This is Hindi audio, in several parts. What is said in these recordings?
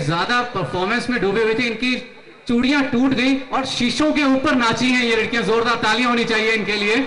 ज्यादा परफॉर्मेंस में डूबे हुए थे, इनकी चूड़ियां टूट गई और शीशों के ऊपर नाची हैं ये लड़कियां। जोरदार तालियां होनी चाहिए इनके लिए।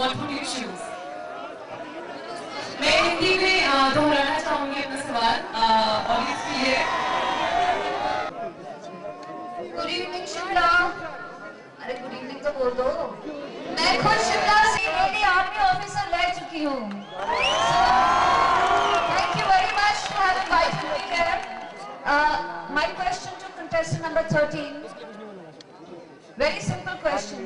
What would you choose? मैं हिंदी में दोहराना चाहूंगी अपना सवाल ऑडियंस के लिए। Good evening Shimla. अरे गुड इवनिंग तो बोल दो। मैं खुद शिमला से लेडी आर्मी ऑफिसर रह चुकी हूँ। Thank you very much for having invited me here. My question to contestant number 13. Very simple question.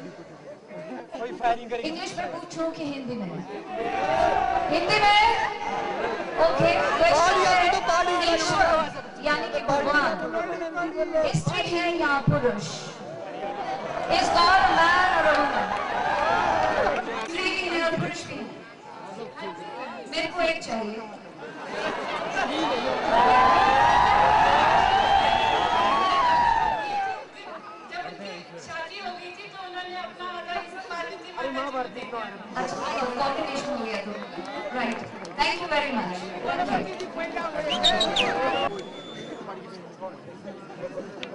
English में पूछूं कि हिंदी में? हिंदी में? ओके। क्वेश्चन है ईश्वर यानी कि भगवान, स्त्री है या पुरुष? Is God a man or a woman? Three है और पुरुष भी है। मेरे को एक चाहिए। जब उनकी शादी हो गई थी तो उन्होंने अपना आधा हिस्सा पार्वती माता को दे दिया। अच्छा, कॉम्बिनेशन हो गया तो। Right. Thank you very much.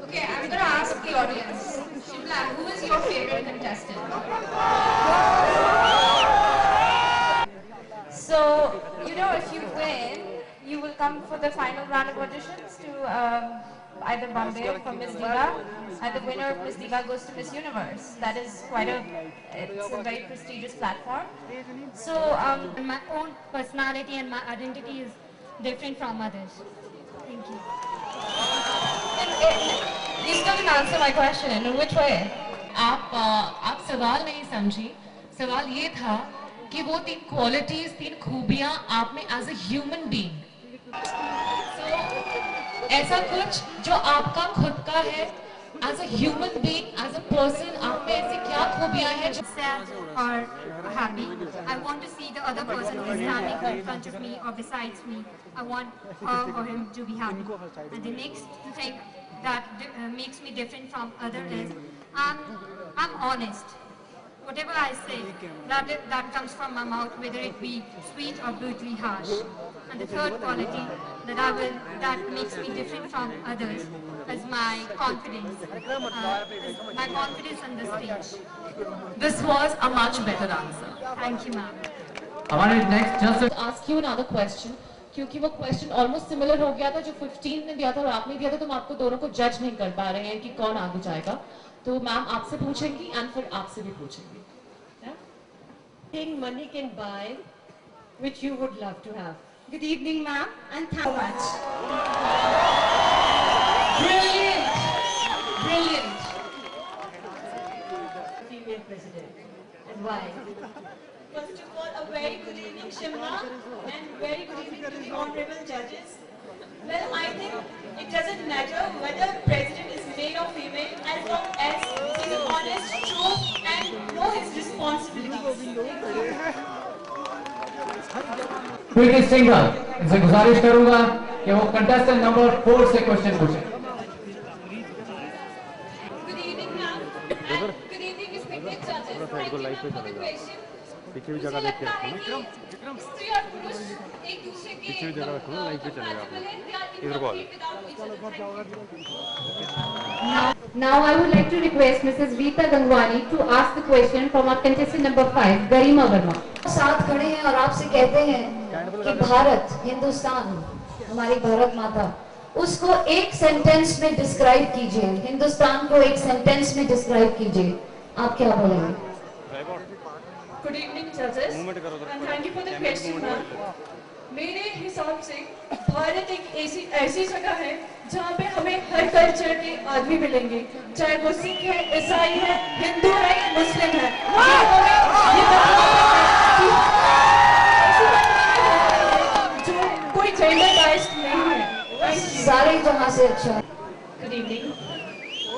Okay, I'm going to ask the audience. Shimla, who is your favorite contestant? So, you know, if you win, you will come for the final round of auditions to either Bombay for Miss Diva, and the winner of Miss Diva goes to Miss Universe. That is it's a very prestigious platform. So, My own personality and my identity is different from others. Thank you. You still didn't answer my question. In which way? आप सवाल नहीं समझी। सवाल ये था कि वो 3 क्वालिटीज, 3 खूबियां आप में एज ए ह्यूमन बीइंग, ऐसा कुछ जो आपका खुद का है as a human being, as a person, आप में ऐसी क्या खूबियां हैं जो Sad or happy, I want to see the other person who is standing in front of me or besides me. I want her or him to be happy. And the next thing that makes me different from others is I'm honest. Whatever I say, that comes from my mouth, whether it be sweet or brutally harsh. And the third quality that makes me different from others is my confidence. My confidence on the stage. This was a much better answer. Thank you, ma'am. हमारे next just ask you another question, क्योंकि वो क्वेश्चन ऑलमोस्ट सिमिलर हो गया था जो 15 ने दिया था और आपने दिया था, तो हम आपको दोनों को जज नहीं कर पा रहे हैं कि कौन आगे जाएगा। तो मैम आपसे पूछेंगी एंड फिर आपसे भी पूछेंगी। Thing money can buy, which you would love to have. Good evening, ma'am, and thank you so much. Brilliant! Brilliant! Female president. And why? First of all, a very good evening, Shimla, and very good evening to the honorable judges. Well, I think it doesn't matter whether president is male or female, as long as he's honest, true, and know his responsibilities. प्रीति सिंघल, इनसे गुजारिश करूंगा कि वो कंटेस्टेंट नंबर 4 से क्वेश्चन पूछें। Good evening, ma'am, and good evening, respected judges. Thank you, ma'am, for the question. मुझे लगता है कि स्त्री और पुरुष एक दूसरे के compatible हैं, they are incomplete without each other. Now I would like to request Mrs. Veeta Gangwani to ask the question from our contestant number 5, Garima Verma. साथ खड़े हैं और आपसे कहते हैं कि भारत, हिंदुस्तान, हमारी भारत माता, उसको एक सेंटेंस में डिस्क्राइब कीजिए, हिंदुस्तान को एक सेंटेंस में डिस्क्राइब कीजिए, आप क्या बोलेंगे? Good evening, judges, and thank you for the question, ma'am. मेरे हिसाब से भारत एक ऐसी जगह है जहाँ पे हमें हर कल्चर के आदमी मिलेंगे, चाहे वो सिख है, ईसाई है, हिंदू है या मुस्लिम है। जो कोई जेंडर बाइस्ड नहीं है। सारे जहाँ से अच्छा। Good evening.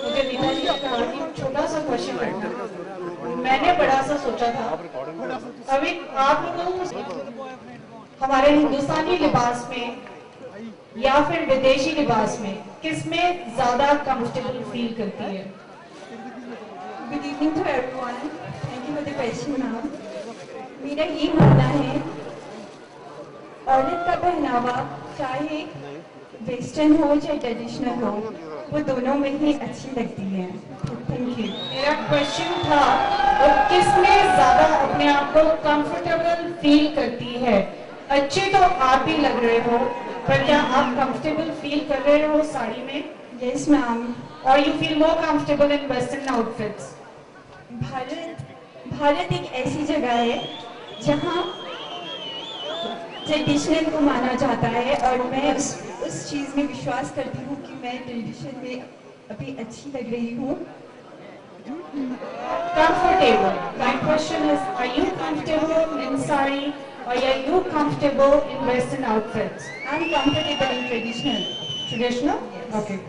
मुझे नीता जी ने कहा कि छोटा सा क्वेश्चन करना, मैंने बड़ा सा सोचा था। अभी आप लोगों को हमारे हिंदुस्तानी लिबास में या फिर विदेशी लिबास में किसमें ज्यादा कंफर्टेबल फील करती है? Good evening to everyone. Thank you for the question, ma'am. मेरा ये मानना है, औरत का पहनावा चाहे वेस्टर्न हो चाहे ट्रेडिशनल हो, वो दोनों में ही अच्छी लगती है। Thank you. मेरा क्वेश्चन था वो किसमें ज्यादा अपने आप को कंफर्टेबल फील करती है? अच्छे तो आप भी लग रहे हो, पर क्या आप कंफर्टेबल फील कर रहे हो साड़ी में? Yes, ma'am. और you feel more comfortable in western outfits? Bharat एक ऐसी जगह है जहाँ ट्रेडिशनल को माना जाता है, और मैं उस चीज़ में विश्वास करती हूँ कि मैं ट्रेडिशन में अभी अच्छी लग रही हूँ। Comfortable. My question is, are you comfortable in sari or are you comfortable in western outfits? I'm comfortable in traditional. Traditional? Yes. Okay.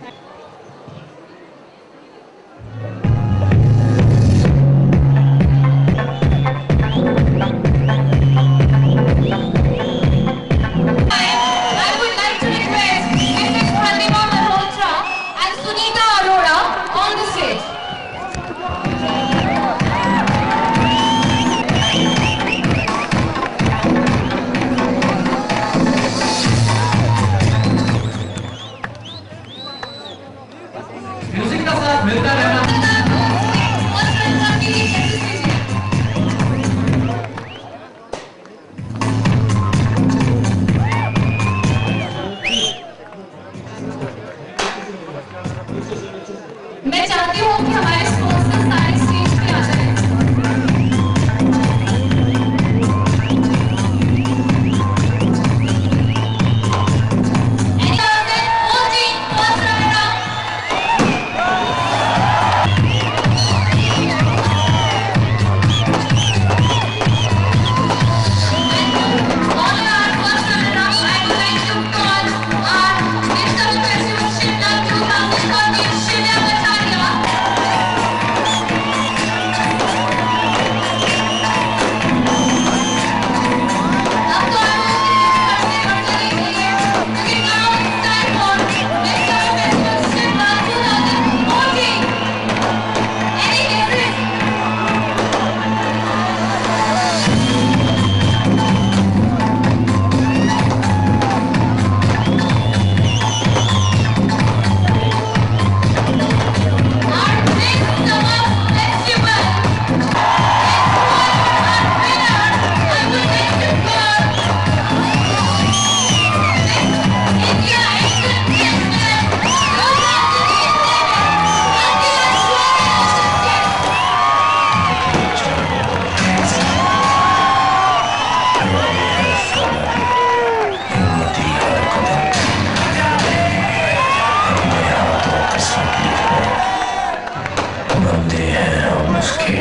अंधे हैं हम उसके,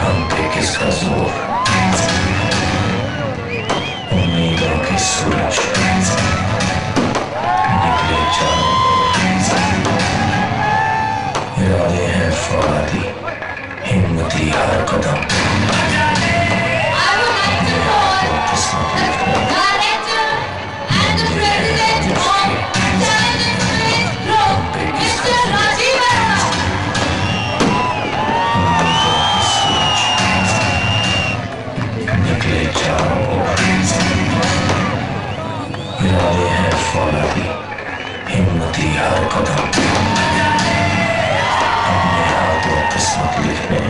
हम पे किसका जोर, उम्मीदों के सूरज निकले चारों ओर, इरादे हैं फौलादी, हिम्मती हर कदम। इरादे हैं फौलादी, हिम्मती हर कदम। अपने हाथों किस्मत लिखने।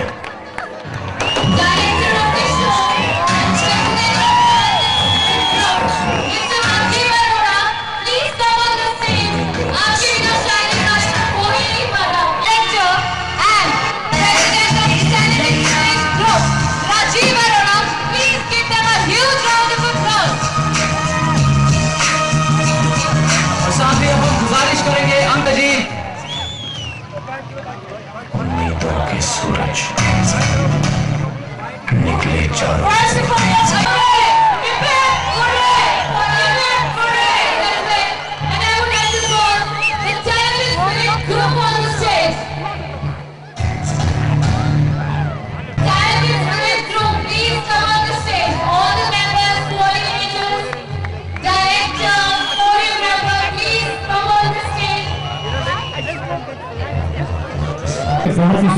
उम्मीदों के सूरज निकले चारों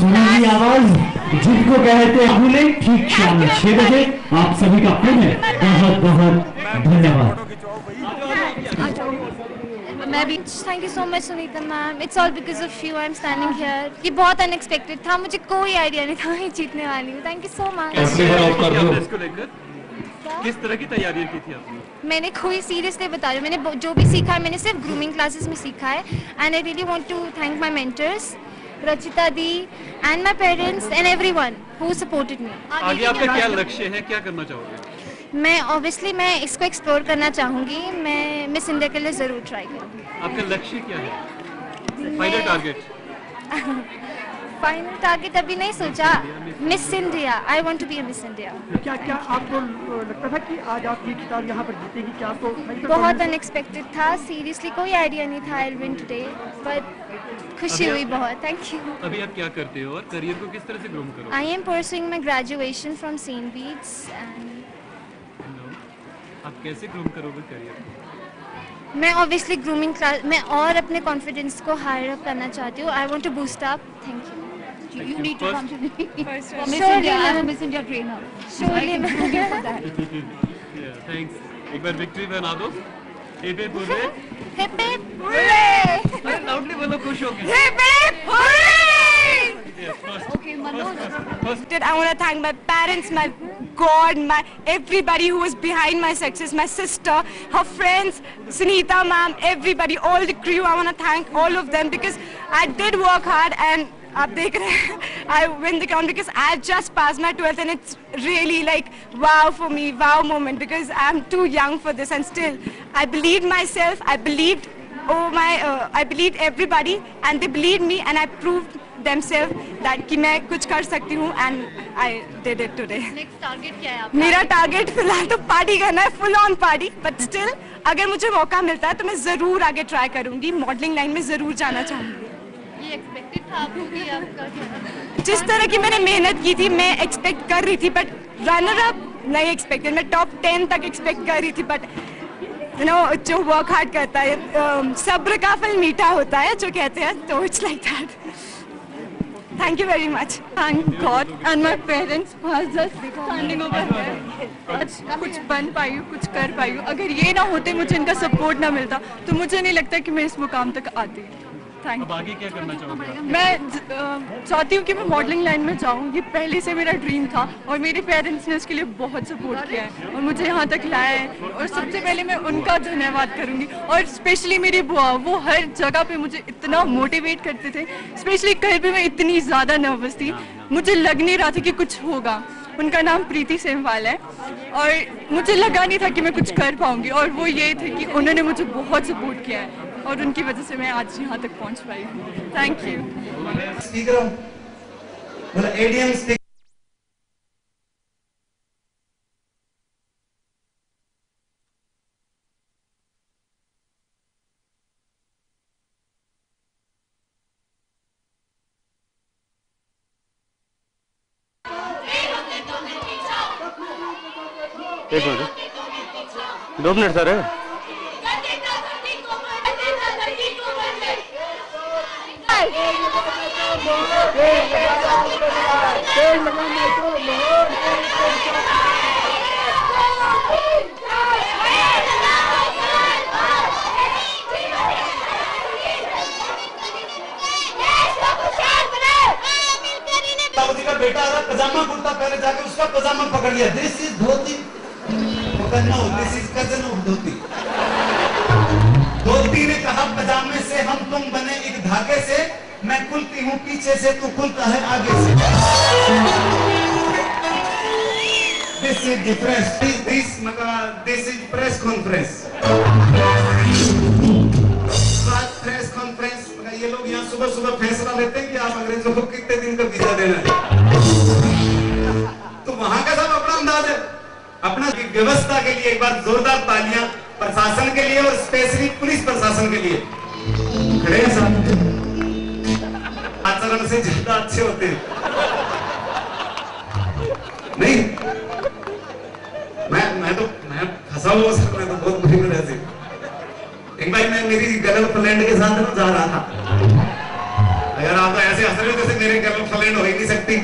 सुनहरी आवाज जिनको कहते हैं भूले, ठीक शाम 6 बजे आप सभी का पुनः बहुत बहुत धन्यवाद। मैं भी thank you so much Sunita ma'am, it's all because of you I am standing here. ये बहुत अनएक्सपेक्टेड था, मुझे कोई आइडिया नहीं था मैं जीतने वाली हूँ। Thank you so much. किस तरह की तैयारियां की थी आपने? मैंने कोई सीरियसली बता रही हूँ, मैंने जो भी सीखा है मैंने सिर्फ ग्रूमिंग क्लासेस में सीखा है। And I really want to thank my mentors Rachita di and my parents and everyone who supported me. आगे आपका क्या लक्ष्य है, क्या करना चाहोगे? मैं इसको एक्सप्लोर करना चाहूँगी। मैं मिस इंडिया के लिए ज़रूर ट्राई करूँगी। आपका लक्ष्य क्या है? Final target? फाइनल टारगेट अभी नहीं सोचा। Miss India, I want to be a miss India. क्या आपको लगता था कि आज आप ये खिताब यहाँ पर जीतेगी? क्या आपको बहुत अनएक्सपेक्टेड था, सीरियसली कोई आइडिया नहीं था I will win today, but खुशी हुई बहुत। Thank you. अभी आप क्या करते हो और करियर को किस तरह से ग्रूम करोगे? I am pursuing my graduation from Saint Bede's and आप कैसे ग्रूम करोगे करियर को? मैं ऑब्वियसली ग्रूमिंग क्लास में और अपने कॉन्फिडेंस को हायर अप करना चाहती हूँ। I want to boost up. Thank you. You need to come to me. First, Miss Surely, India, I'm a ma'am. Miss India trainer. Surely, I can ma'am. prove you for that. Yeah, thanks. एक बार विक्ट्री बना दो। Hip hip hurray. Hip hip hurray. Loudly बोलो, खुश हो के। Hip hip hurray. Okay, Manoj. I want to thank my parents, my God, my everybody who was behind my success, my sister, her friends, Sunita ma'am, everybody, all the crew. I want to thank all of them because I did work hard and आप देख रहे हैं I win the crown because I just passed my 12th and it's really like wow for me, wow moment because I'm too young for this and still I believed myself, I believed I believed everybody and they believed me and I proved themselves that कि मैं कुछ कर सकती हूँ and I did it today. Next target क्या है आपका? मेरा टारगेट फिलहाल तो पार्टी करना है, full on party, but still अगर मुझे मौका मिलता है तो मैं जरूर आगे ट्राई करूँगी, मॉडलिंग लाइन में जरूर जाना चाहूँगी। ये एक्सपेक्टेड था आपको कि आपका जिस तरह की मैंने मेहनत की थी मैं एक्सपेक्ट कर रही थी बट रनर अप नहीं एक्सपेक्टेड, मैं टॉप 10 तक एक्सपेक्ट कर रही थी बट यू नो जो वर्क हार्ड करता है सब्र का फल मीठा होता है जो कहते हैं, तो it's like that. Thank you very much. Thank God and my parents for just standing over there. आज कुछ बन पाई हूँ, कुछ कर पाई हूँ। अगर ये ना होते, मुझे इनका सपोर्ट ना मिलता तो मुझे नहीं लगता कि मैं इस मुकाम तक आती। अब आगे क्या करना चाहोगे? मैं चाहती हूँ कि मैं मॉडलिंग लाइन में जाऊँ, ये पहले से मेरा ड्रीम था और मेरे पेरेंट्स ने उसके लिए बहुत सपोर्ट किया है और मुझे यहाँ तक लाया है और सबसे पहले मैं उनका धन्यवाद करूँगी। और स्पेशली मेरी बुआ, वो हर जगह पे मुझे इतना मोटिवेट करते थे, स्पेशली कहीं पे मैं इतनी ज़्यादा नर्वस थी, मुझे लग नहीं रहा था कि कुछ होगा। उनका नाम प्रीति सेमवाल है और मुझे लगा नहीं था कि मैं कुछ कर पाऊंगी और वो ये थे कि उन्होंने मुझे बहुत सपोर्ट किया है। और उनकी वजह से मैं आज यहाँ तक पहुँच पाई हूँ। Thank you. स्पीकर बोला एडीएम स्पीकर। एक मिनट, 2 मिनट सर। दाऊदी का बेटा आ रहा, पजामा कुर्ता पहले जाके उसका पजामा पकड़ लिया। This is dhoti, no this is cousin of dhoti. धोती ने कहा पजामे से हम तुम बने एक धागे से, मैं खुलती हूँ पीछे से, तू खुलता है आगे से। This is difference, this is press conference. Press conference, ये लोग यहाँ सुबह सुबह फैसला लेते हैं कि आप अंग्रेजों को कितने दिन का वीजा देना है। तो वहां का सब अपना अंदाज है। अपना व्यवस्था के लिए एक बार जोरदार तालियां प्रशासन के लिए और स्पेशली पुलिस प्रशासन के लिए। खड़े हैं साहब, आचरण से ज्यादा अच्छे होते हैं। नहीं, मैं फंसा हुआ सर, मैं तो बहुत बुरी तरह से। एक बार मैं मेरी गर्लफ्रेंड के साथ जा रहा था। अगर आप ऐसे हंस रहे हो जैसे मेरी गर्लफ्रेंड हो ही नहीं सकती।